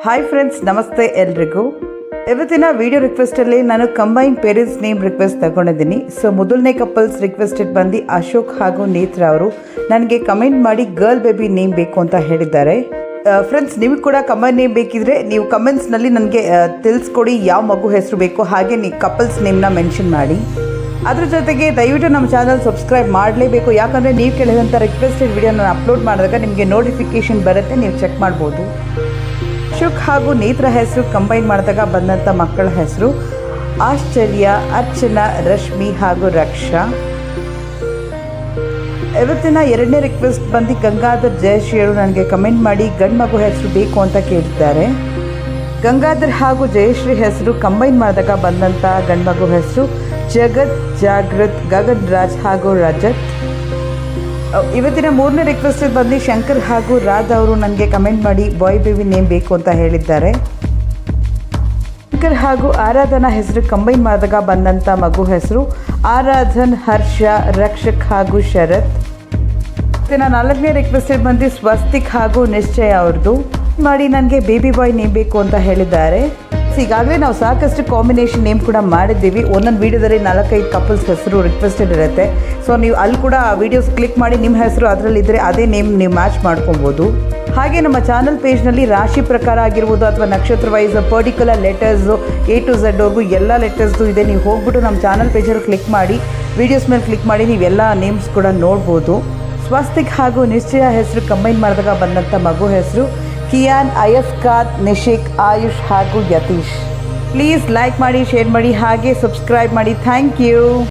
Hi friends, ನಮಸ್ತೆ ಎಲ್ರಿಗೂ. ಇವತ್ತಿನ ವಿಡಿಯೋ ರಿಕ್ವೆಸ್ಟಲ್ಲಿ ನಾನು ಕಂಬೈನ್ ಪೇರೆಂಟ್ಸ್ ನೇಮ್ ರಿಕ್ವೆಸ್ಟ್ ತಗೊಂಡಿದ್ದೀನಿ. ಸೊ ಮೊದಲನೇ ಕಪಲ್ಸ್ ರಿಕ್ವೆಸ್ಟೆಡ್ ಬಂದು ಅಶೋಕ್ ಹಾಗೂ ನೇತ್ರ ಅವರು ನನಗೆ ಕಮೆಂಟ್ ಮಾಡಿ ಗರ್ಲ್ ಬೇಬಿ ನೇಮ್ ಬೇಕು ಅಂತ ಹೇಳಿದ್ದಾರೆ. ಫ್ರೆಂಡ್ಸ್, ನಿಮಗೆ ಕೂಡ ಕಂಬೈನ್ ನೇಮ್ ಬೇಕಿದ್ರೆ ನೀವು ಕಮೆಂಟ್ಸ್ನಲ್ಲಿ ನನಗೆ ತಿಳಿಸ್ಕೊಡಿ ಯಾವ ಮಗು ಹೆಸರು ಬೇಕು, ಹಾಗೆ ನೀವು ಕಪಲ್ಸ್ ನೇಮ್ನ ಮೆನ್ಷನ್ ಮಾಡಿ. ಅದ್ರ ಜೊತೆಗೆ ದಯವಿಟ್ಟು ನಮ್ಮ ಚಾನಲ್ ಸಬ್ಸ್ಕ್ರೈಬ್ ಮಾಡಲೇಬೇಕು, ಯಾಕಂದರೆ ನೀವು ಕೇಳಿದಂಥ ರಿಕ್ವೆಸ್ಟೆಡ್ ವಿಡಿಯೋ ನಾನು ಅಪ್ಲೋಡ್ ಮಾಡಿದಾಗ ನಿಮಗೆ ನೋಟಿಫಿಕೇಷನ್ ಬರುತ್ತೆ, ನೀವು ಚೆಕ್ ಮಾಡ್ಬೋದು. ಅಶೋಕ್ ಹಾಗೂ ನೇತ್ರ ಹೆಸರು ಕಂಬೈನ್ ಮಾಡಿದಾಗ ಬಂದಂಥ ಮಕ್ಕಳ ಹೆಸರು ಆಶ್ಚರ್ಯ, ಅರ್ಚನಾ, ರಶ್ಮಿ ಹಾಗೂ ರಕ್ಷಾ. ಇವತ್ತಿನ ಎರಡನೇ ರಿಕ್ವೆಸ್ಟ್ ಬಂದು ಗಂಗಾಧರ್ ಜಯಶ್ರೀಯರು ನನಗೆ ಕಮೆಂಟ್ ಮಾಡಿ ಗಂಡು ಮಗು ಹೆಸರು ಬೇಕು ಅಂತ ಕೇಳಿದ್ದಾರೆ. ಗಂಗಾಧರ್ ಹಾಗೂ ಜಯಶ್ರೀ ಹೆಸರು ಕಂಬೈನ್ ಮಾಡಿದಾಗ ಬಂದಂಥ ಗಂಡು ಮಗು ಹೆಸರು ಜಗತ್, ಜಾಗೃತ್, ಗಗನ್ ರಾಜ್ ಹಾಗೂ ರಜತ್. ಇವತ್ತಿನ ಮೂರನೇ ರಿಕ್ವೆಸ್ಟ್ ಬಂದು ಶಂಕರ್ ಹಾಗೂ ರಾಧಾ ಅವರು ನನಗೆ ಕಮೆಂಟ್ ಮಾಡಿ ಬಾಯ್ ಬೇಬಿ ನೇಮ್ ಬೇಕು ಅಂತ ಹೇಳಿದ್ದಾರೆ. ಶಂಕರ್ ಹಾಗೂ ಆರಾಧನಾ ಹೆಸರು ಕಂಬೈನ್ ಮಾಡಿದಾಗ ಬಂದಂಥ ಮಗು ಹೆಸರು ಆರಾಧನ್, ಹರ್ಷ, ರಕ್ಷಕ್ ಹಾಗೂ ಶರತ್. ಇವತ್ತಿನ ನಾಲ್ಕನೇ ರಿಕ್ವೆಸ್ಟ್ ಬಂದು ಸ್ವಸ್ತಿಕ್ ಹಾಗೂ ನಿಶ್ಚಯ ಅವ್ರದ್ದು ಮಾಡಿ ನನಗೆ ಬೇಬಿ ಬಾಯ್ ನೇಮ್ ಬೇಕು ಅಂತ ಹೇಳಿದ್ದಾರೆ. ಈಗಾಗಲೇ ನಾವು ಸಾಕಷ್ಟು ಕಾಂಬಿನೇಷನ್ ನೇಮ್ ಕೂಡ ಮಾಡಿದ್ದೀವಿ. ಒಂದೊಂದು ವೀಡಿಯೋದಲ್ಲಿ 4-5 ಕಪಲ್ಸ್ ಹೆಸರು ರಿಕ್ವೆಸ್ಟೆಡ್ ಇರುತ್ತೆ. ಸೊ ನೀವು ಅಲ್ಲಿ ಕೂಡ ವೀಡಿಯೋಸ್ ಕ್ಲಿಕ್ ಮಾಡಿ ನಿಮ್ಮ ಹೆಸರು ಅದರಲ್ಲಿದ್ದರೆ ಅದೇ ನೇಮ್ ನೀವು ಮ್ಯಾಚ್ ಮಾಡ್ಕೊಬೋದು. ಹಾಗೆ ನಮ್ಮ ಚಾನಲ್ ಪೇಜ್ನಲ್ಲಿ ರಾಶಿ ಪ್ರಕಾರ ಆಗಿರ್ಬೋದು ಅಥವಾ ನಕ್ಷತ್ರ wise particular letters A to Z ವರೆಗೂ ಎಲ್ಲ ಲೆಟರ್ಸ್ದು ಇದೆ. ನೀವು ಹೋಗ್ಬಿಟ್ಟು ನಮ್ಮ ಚಾನಲ್ ಪೇಜಲ್ಲಿ ಕ್ಲಿಕ್ ಮಾಡಿ ವೀಡಿಯೋಸ್ ಮೇಲೆ ಕ್ಲಿಕ್ ಮಾಡಿ ನೀವೆಲ್ಲ ನೇಮ್ಸ್ ಕೂಡ ನೋಡ್ಬೋದು. ಸ್ವಸ್ತಿಕ್ ಹಾಗೂ ನಿಶ್ಚಯ ಹೆಸರು ಕಂಬೈನ್ ಮಾಡಿದಾಗ ಬಂದಂಥ ಮಗು ಹೆಸರು ಕಿಯಾನ್, ಅಯಸ್ಕಾತ್, ನಿಶಿಕ್, ಆಯುಷ್ ಹಾಗೂ ಯತೀಶ್. ಪ್ಲೀಸ್ ಲೈಕ್ ಮಾಡಿ, ಶೇರ್ ಮಾಡಿ, ಹಾಗೆ ಸಬ್ಸ್ಕ್ರೈಬ್ ಮಾಡಿ. Thank you.